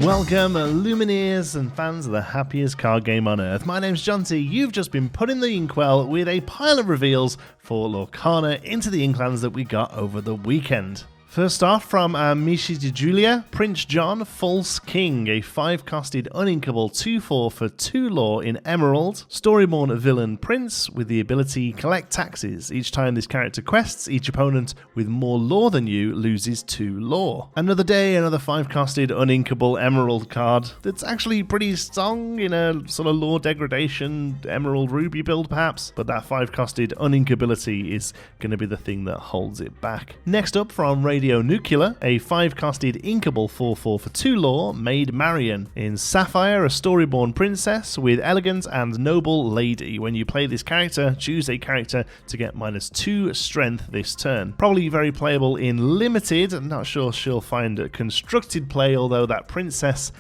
Welcome, Lumineers and fans of the happiest card game on earth. My name's Jonty. You've just been put in the inkwell with a pile of reveals for Lorcana into the Inklands that we got over the weekend. First off, from Mishi de Julia, Prince John, False King, a 5-costed uninkable 2/4 for 2 lore in Emerald. Storyborn villain Prince with the ability Collect Taxes. Each time this character quests, each opponent with more lore than you loses 2 lore. Another day, another 5-costed uninkable Emerald card that's actually pretty strong in a sort of lore degradation Emerald Ruby build perhaps, but that 5-costed uninkability is going to be the thing that holds it back. Next up, from Radio Nuclear, a 5-costed inkable 4/4 for 2 lore made Marian. In Sapphire, a storyborn princess with elegant and noble lady. When you play this character, choose a character to get -2 strength this turn. Probably very playable in Limited. I'm not sure she'll find a constructed play, although that princess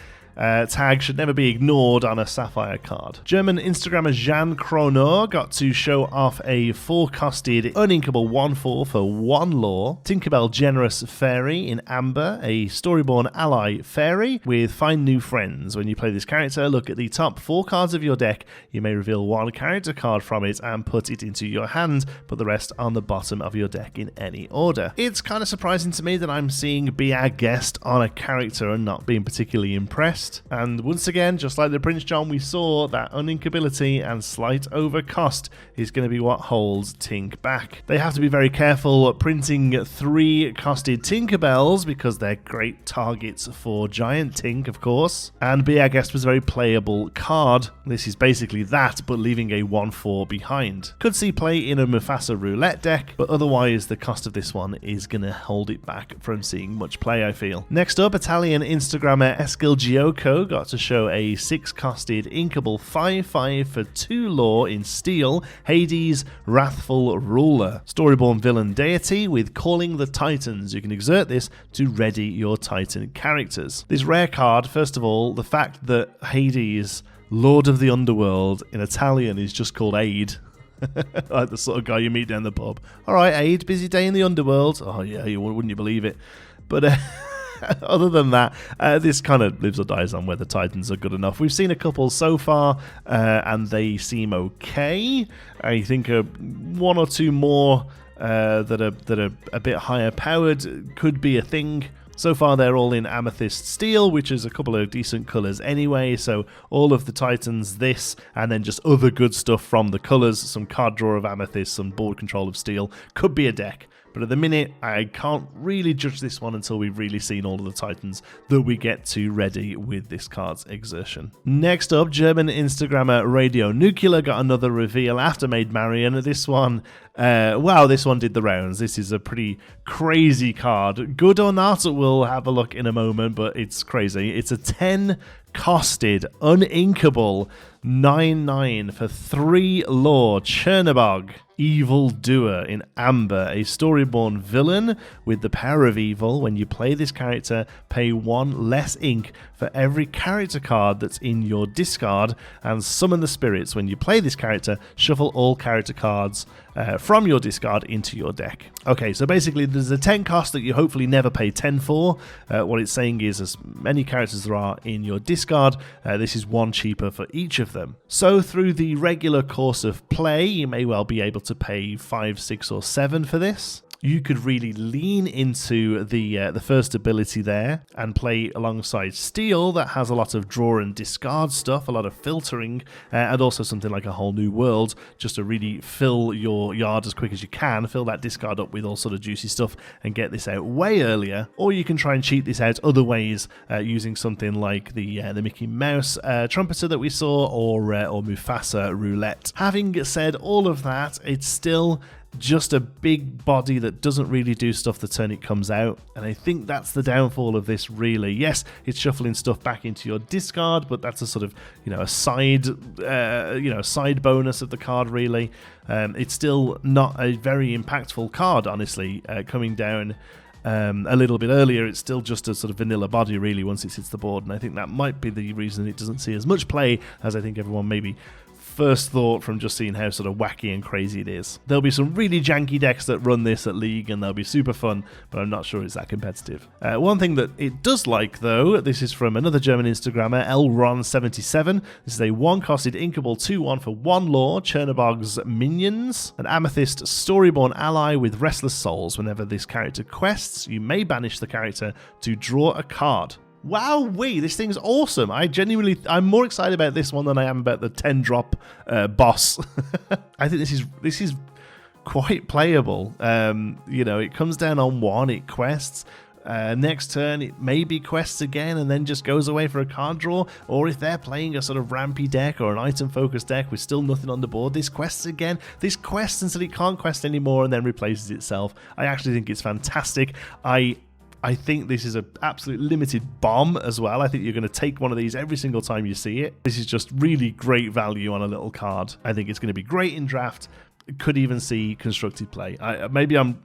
tag should never be ignored on a Sapphire card. German Instagrammer Jan Kronor got to show off a 4-costed uninkable 1/4 for 1 lore. Tinkerbell Generous Fairy in Amber, a storyborn ally fairy with Find New Friends. When you play this character, look at the top 4 cards of your deck. You may reveal 1 character card from it and put it into your hand, put the rest on the bottom of your deck in any order. It's kind of surprising to me that I'm seeing Be Our Guest on a character and not being particularly impressed. And once again, just like the Prince John, we saw that uninkability and slight overcost is going to be what holds Tink back. They have to be very careful printing 3-costed Tinkerbells because they're great targets for Giant Tink, of course. And Be Our Guest was a very playable card. This is basically that, but leaving a 1/4 behind. Could see play in a Mufasa roulette deck, but otherwise the cost of this one is going to hold it back from seeing much play, I feel. Next up, Italian Instagrammer Eskil Gioco got to show a 6-costed inkable 5/5 for 2 lore in Steel, HeiHei's Wrathful Ruler. Storyborn villain deity with Calling the Titans. You can exert this to ready your Titan characters. This rare card, first of all, the fact that HeiHei's Lord of the Underworld in Italian is just called Aid. Like the sort of guy you meet down the pub. Alright, Aid, busy day in the underworld. Oh yeah, wouldn't you believe it? But other than that, this kind of lives or dies on whether Titans are good enough. We've seen a couple so far, and they seem okay. I think 1 or 2 more that are a bit higher powered could be a thing. So far, they're all in Amethyst Steel, which is a couple of decent colours anyway, so all of the Titans, this, and then just other good stuff from the colours, some card draw of Amethyst, some board control of Steel, could be a deck. But at the minute, I can't really judge this one until we've really seen all of the Titans that we get to ready with this card's exertion. Next up, German Instagrammer Radio Nuclear got another reveal after Made Marian. This one, wow, this one did the rounds. This is a pretty crazy card. Good or not, we'll have a look in a moment, but it's crazy. It's a 10-costed, uninkable 9/9 for 3 lore Chernabog. Evil Doer in Amber, a storyborn villain with the power of evil. When you play this character, pay 1 less ink for every character card that's in your discard and summon the spirits. When you play this character, shuffle all character cards from your discard into your deck. Okay, so basically there's a 10 cost that you hopefully never pay 10 for. What it's saying is as many characters there are in your discard, this is 1 cheaper for each of them. So through the regular course of play, you may well be able to pay 5, 6 or 7 for this. You could really lean into the first ability there and play alongside Steel that has a lot of draw and discard stuff, a lot of filtering, and also something like a Whole New World, just to really fill your yard as quick as you can, fill that discard up with all sort of juicy stuff and get this out way earlier. Or you can try and cheat this out other ways using something like the Mickey Mouse trumpeter that we saw, or Mufasa roulette. Having said all of that, it's still just a big body that doesn't really do stuff the turn it comes out, and I think that's the downfall of this, really. Yes, it's shuffling stuff back into your discard, but that's a sort of, a side bonus of the card, really. It's still not a very impactful card, honestly, coming down a little bit earlier. It's still just a sort of vanilla body, really, once it hits the board, and I think that might be the reason it doesn't see as much play as I think everyone maybe first thought from just seeing how sort of wacky and crazy it is. There'll be some really janky decks that run this at League, and they'll be super fun, but I'm not sure it's that competitive. One thing that it does like, though, this is from another German Instagrammer, Elron77. This is a 1-costed inkable 2/1 for 1 lore, Chernabog's Minions, an Amethyst Storyborn ally with Restless Souls. Whenever this character quests, you may banish the character to draw a card. Wow-wee, this thing's awesome. I'm more excited about this one than I am about the 10-drop boss. I think this is quite playable. It comes down on 1, it quests. Next turn, it maybe quests again and then just goes away for a card draw. Or if they're playing a sort of rampy deck or an item-focused deck with still nothing on the board, this quests again. This quests until it can't quest anymore and then replaces itself. I actually think it's fantastic. I think this is an absolute limited bomb as well. I think you're going to take one of these every single time you see it. This is just really great value on a little card. I think it's going to be great in draft. Could even see constructed play. Maybe I'm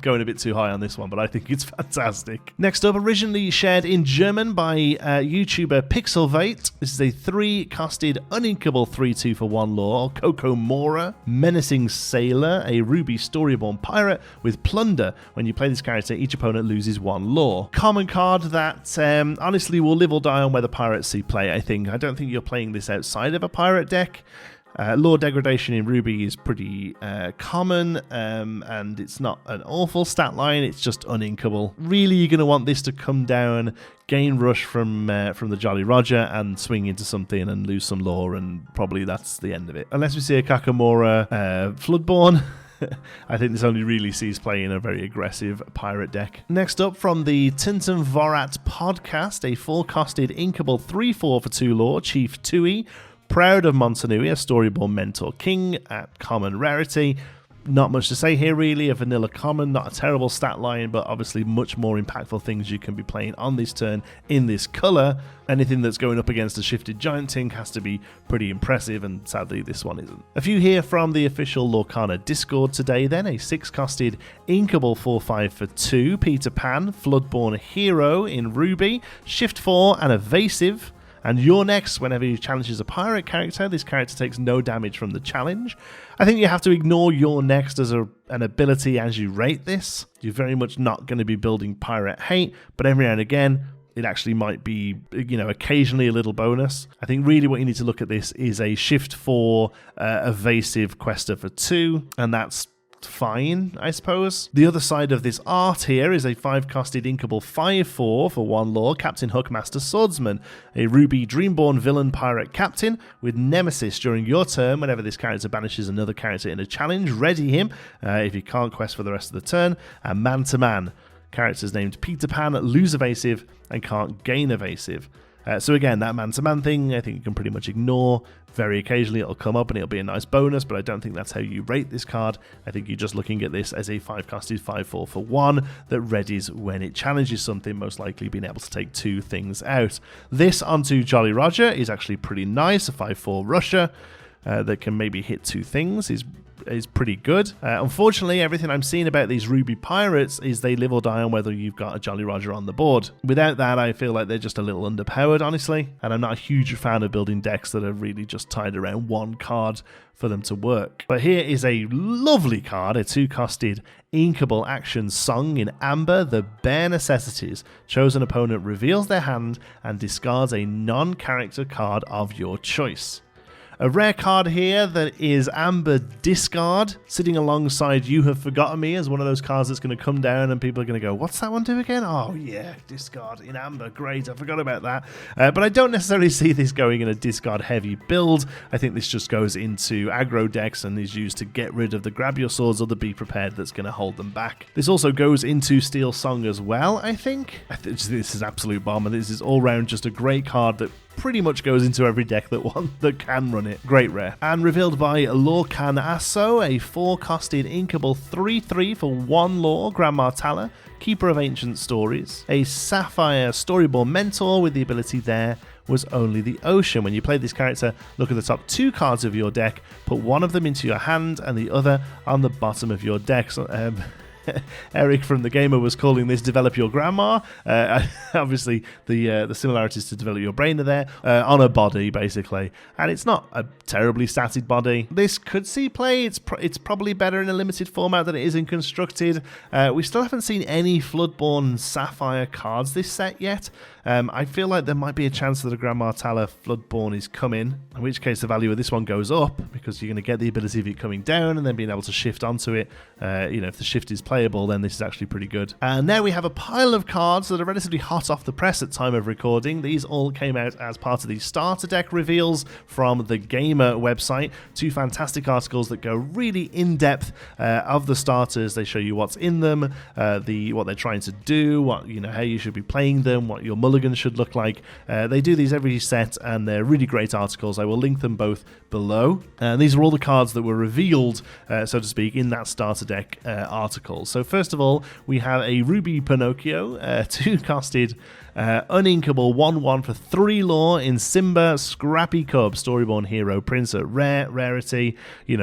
going a bit too high on this one, but I think it's fantastic. Next up, originally shared in German by YouTuber Pixelvate. This is a 3-costed uninkable 3/2 for 1 lore, Kakamora, Menacing Sailor, a Ruby Storyborn pirate with Plunder. When you play this character, each opponent loses 1 lore. Common card that honestly will live or die on whether pirates see play, I think. I don't think you're playing this outside of a pirate deck. Lore degradation in Ruby is pretty common, and it's not an awful stat line, it's just uninkable. Really, you're going to want this to come down, gain rush from the Jolly Roger, and swing into something and lose some lore, and probably that's the end of it. Unless we see a Kakamora Floodborn. I think this only really sees play in a very aggressive pirate deck. Next up, from the Tintin Vorat podcast, a 4-costed inkable 3/4 for 2 lore, Chief Tui. Proud of Montanui, a Storyborn Mentor King at common rarity. Not much to say here really, a vanilla common, not a terrible stat line, but obviously much more impactful things you can be playing on this turn in this colour. Anything that's going up against a Shifted Giant Tink has to be pretty impressive, and sadly this one isn't. A few here from the official Lorcana Discord today then, a 6-costed inkable 4/5 for 2, Peter Pan, Floodborn Hero in Ruby, Shift 4 and Evasive. And your next, whenever you challenges a pirate character, this character takes no damage from the challenge. I think you have to ignore your next as an ability as you rate this. You're very much not going to be building pirate hate, but every now and again, it actually might be, occasionally a little bonus. I think really what you need to look at this is a Shift 4 evasive quester for 2, and that's fine, I suppose. The other side of this art here is a 5-costed inkable 5/4 for 1 lore, Captain Hookmaster Swordsman, a Ruby Dreamborn villain pirate captain with Nemesis. During your turn, whenever this character banishes another character in a challenge, ready him if he can't quest for the rest of the turn, and man-to-man. Characters named Peter Pan lose evasive and can't gain evasive. So again, that man-to-man thing, I think you can pretty much ignore. Very occasionally it'll come up and it'll be a nice bonus, but I don't think that's how you rate this card. I think you're just looking at this as a 5-costed 5/4 for 1 that readies when it challenges something, most likely being able to take 2 things out. This onto Jolly Roger is actually pretty nice, a 5/4 rusher that can maybe hit 2 things is pretty good. Unfortunately, everything I'm seeing about these Ruby Pirates is they live or die on whether you've got a Jolly Roger on the board. Without that, I feel like they're just a little underpowered, honestly, and I'm not a huge fan of building decks that are really just tied around 1 card for them to work. But here is a lovely card, a 2-costed inkable action song in Amber, the Bare Necessities. Chosen opponent reveals their hand and discards a non-character card of your choice. A rare card here that is Amber Discard, sitting alongside You Have Forgotten Me as one of those cards that's going to come down and people are going to go, what's that one do again? Oh yeah, Discard in Amber, great, I forgot about that. But I don't necessarily see this going in a discard heavy build. I think this just goes into aggro decks and is used to get rid of the grab your swords or the be prepared that's going to hold them back. This also goes into Steel Song as well, I think. This is absolute bomb, and this is all round just a great card that pretty much goes into every deck that can run it. Great rare. And revealed by Lorcana, a 4-costed inkable 3/3 for 1 lore, Grandma Tala, Keeper of Ancient Stories, a Sapphire Storyborn Mentor with the ability There Was Only the Ocean. When you play this character, look at the top 2 cards of your deck, put one of them into your hand and the other on the bottom of your deck. So, Eric from TheGamer was calling this develop your grandma. Obviously, the similarities to develop your brain are there on a body, basically. And it's not a terribly statted body. This could see play. It's probably better in a limited format than it is in constructed. We still haven't seen any Floodborn Sapphire cards this set yet. I feel like there might be a chance that a Grandma Tala Floodborn is coming, in which case the value of this one goes up because you're going to get the ability of it coming down and then being able to shift onto it. If the shift is playable, then this is actually pretty good. And now we have a pile of cards that are relatively hot off the press at time of recording. These all came out as part of the starter deck reveals from the Gamer website. 2 fantastic articles that go really in depth of the starters. They show you what's in them, what they're trying to do, how you should be playing them, what your mulligans should look like. They do these every set, and they're really great articles. I will link them both below. These are all the cards that were revealed, so to speak, in that starter deck article. So first of all, we have a Ruby Pinocchio, 2-costed uninkable 1/1 for 3 lore in Simba Scrappy Cub, Storyborn Hero Prince at rarity.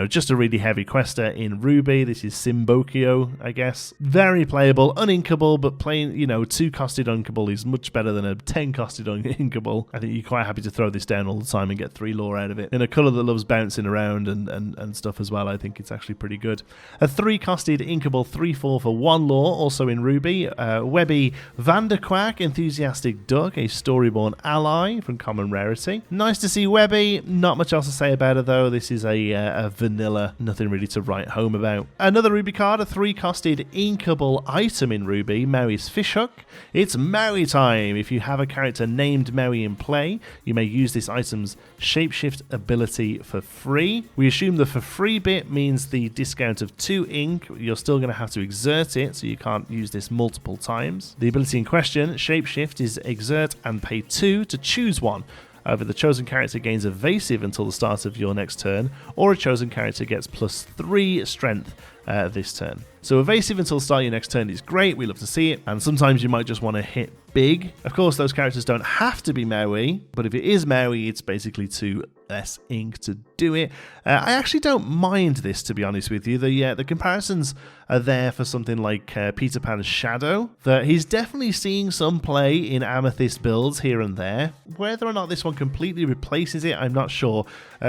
Just a really heavy quester in Ruby. This is Simbokio, I guess. Very playable, uninkable, but playing 2-costed uninkable is much better than a 10-costed uninkable. I think you're quite happy to throw this down all the time and get 3 lore out of it. In a colour that loves bouncing around and stuff as well, I think it's actually pretty good. A 3-costed inkable 3/4 for 1 lore, also in Ruby. Webby Vanderquack, Enthusiastic Duck, a Storyborn ally from Common Rarity. Nice to see Webby. Not much else to say about it though. This is a vanilla, nothing really to write home about. Another Ruby card, a 3-costed inkable item in Ruby, Maui's Fishhook. It's Maui time. If you have a character named Maui in play, you may use this item's shapeshift ability for free. We assume the for free bit means the discount of 2 ink. You're still going to have to exert it, so you can't use this multiple times. The ability in question, shapeshift, is exert and pay 2 to choose one. However, the chosen character gains evasive until the start of your next turn, or a chosen character gets +3 strength this turn. So evasive until the start of your next turn is great, we love to see it, and sometimes you might just want to hit big. Of course, those characters don't have to be Maui, but if it is Maui, it's basically 2 less ink to do it. I actually don't mind this, to be honest with you. The comparisons are there for something like Peter Pan's Shadow, that he's definitely seeing some play in Amethyst builds here and there. Whether or not this one completely replaces it, I'm not sure.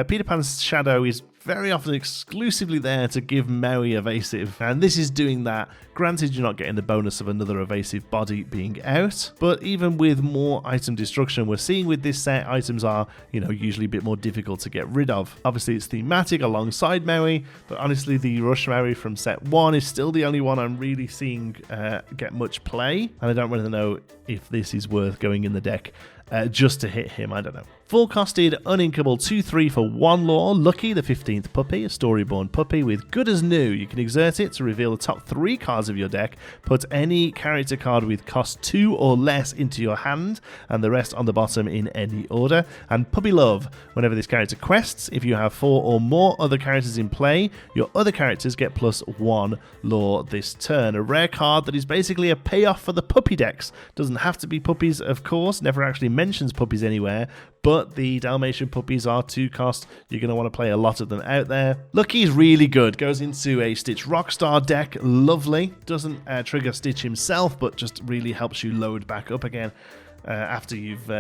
Peter Pan's Shadow is very often exclusively there to give Maui evasive, and this is doing that. Granted, you're not getting the bonus of another evasive body being out, but even with more item destruction we're seeing with this set, items are, usually a bit more difficult to get rid of. Obviously, it's thematic alongside Maui, but honestly, the Rush Maui from set 1 is still the only one I'm really seeing get much play, and I don't really know if this is worth going in the deck just to hit him. I don't know. 4-costed uninkable 2/3 for 1 lore, Lucky the 15th puppy, a Storyborn puppy with Good as New. You can exert it to reveal the top 3 cards of your deck, put any character card with cost 2 or less into your hand, and the rest on the bottom in any order. And Puppy Love, whenever this character quests, if you have 4 or more other characters in play, your other characters get +1 lore this turn. A rare card that is basically a payoff for the puppy decks. Doesn't have to be puppies, of course, never actually mentions puppies anywhere, but the Dalmatian puppies are 2-cost. You're going to want to play a lot of them out there. Lucky is really good. Goes into a Stitch Rockstar deck. Lovely. Doesn't trigger Stitch himself, but just really helps you load back up again after you've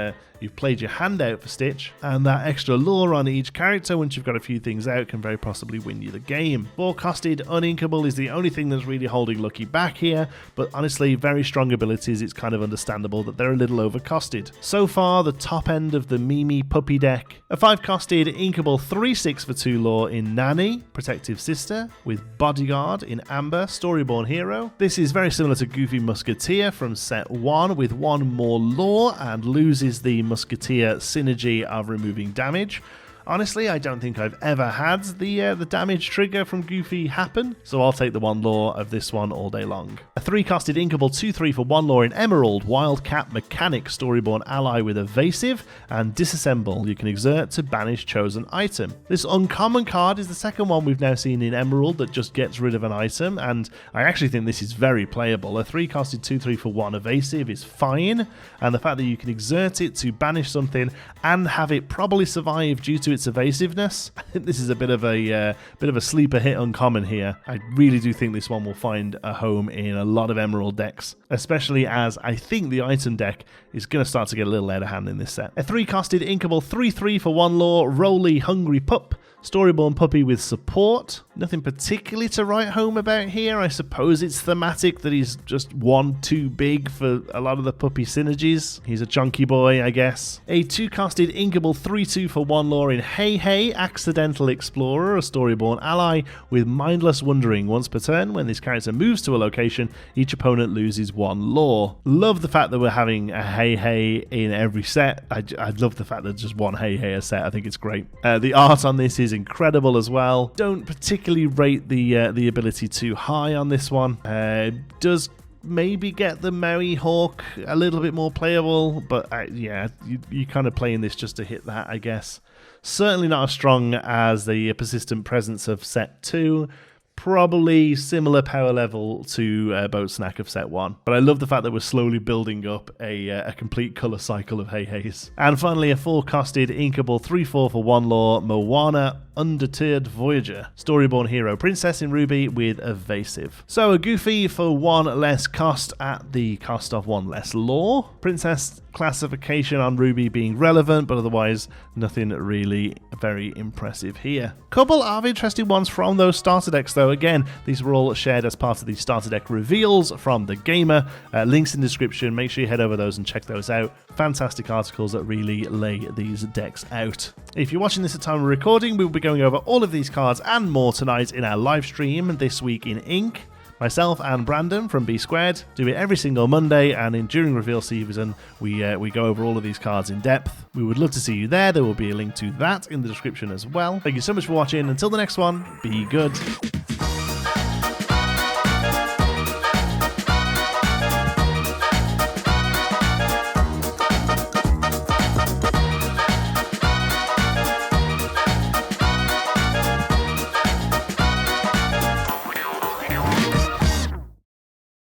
played your hand out for Stitch, and that extra lore on each character once you've got a few things out can very possibly win you the game. 4-costed uninkable is the only thing that's really holding Lucky back here, but honestly, very strong abilities. It's kind of understandable that they're a little overcosted. So far, the top end of the Mimi puppy deck. A 5-costed inkable 3/6 for 2 lore in Nanny, Protective Sister, with Bodyguard in Amber, Storyborn Hero. This is very similar to Goofy Musketeer from set 1 with 1 more lore and loses the Musketeer synergy of removing damage. Honestly, I don't think I've ever had the damage trigger from Goofy happen, so I'll take the 1 lore of this one all day long. A 3-costed inkable 2/3 for 1 lore in Emerald, Wildcat Mechanic, Storyborn ally with evasive, and Disassemble. You can exert to banish chosen item. This uncommon card is the second one we've now seen in Emerald that just gets rid of an item, and I actually think this is very playable. A 3-costed 2/3 for 1 evasive is fine, and the fact that you can exert it to banish something and have it probably survive due to its its evasiveness. I think this is a bit of a sleeper hit uncommon here. I really do think this one will find a home in a lot of Emerald decks, especially as I think the item deck is going to start to get a little out of hand in this set. A 3-costed inkable 3/3 for 1 lore, Roly Hungry Pup. Storyborn puppy with support. Nothing particularly to write home about here. I suppose it's thematic that he's just one too big for a lot of the puppy synergies. He's a chunky boy, I guess. A 2-costed inkable 3/2 for 1 lore in HeiHei, Accidental Explorer, a Storyborn ally with mindless wandering. Once per turn, when this character moves to a location, each opponent loses 1 lore. Love the fact that we're having a HeiHei in every set. I love the fact that just one HeiHei a set. I think it's great. The art on this is incredible as well. Don't particularly rate the ability too high on this one. Does maybe get the Merry Hawk a little bit more playable, but yeah, you kind of playing this just to hit that, I guess. Certainly not as strong as the Persistent Presence of set 2. Probably similar power level to Boat Snack of set 1. But I love the fact that we're slowly building up a complete colour cycle of HeiHei's. And finally, a 4-costed inkable 3/4 for 1 lore, Moana Undeterred Voyager. Storyborn hero princess in Ruby with evasive. So a goofy for 1 less cost at the cost of 1 less lore. Princess classification on Ruby being relevant, but otherwise nothing really very impressive here. Couple of interesting ones from those starter decks though. Again, these were all shared as part of the starter deck reveals from TheGamer. Links in the description. Make sure you head over those and check those out. Fantastic articles that really lay these decks out. If you're watching this at the time of recording, we will be going over all of these cards and more tonight in our live stream this week in Ink. Myself and Brandon from B Squared do it every single Monday, and during reveal season we go over all of these cards in depth. We would love to see you there. There will be a link to that in the description as well. Thank you so much for watching. Until the next one, be good.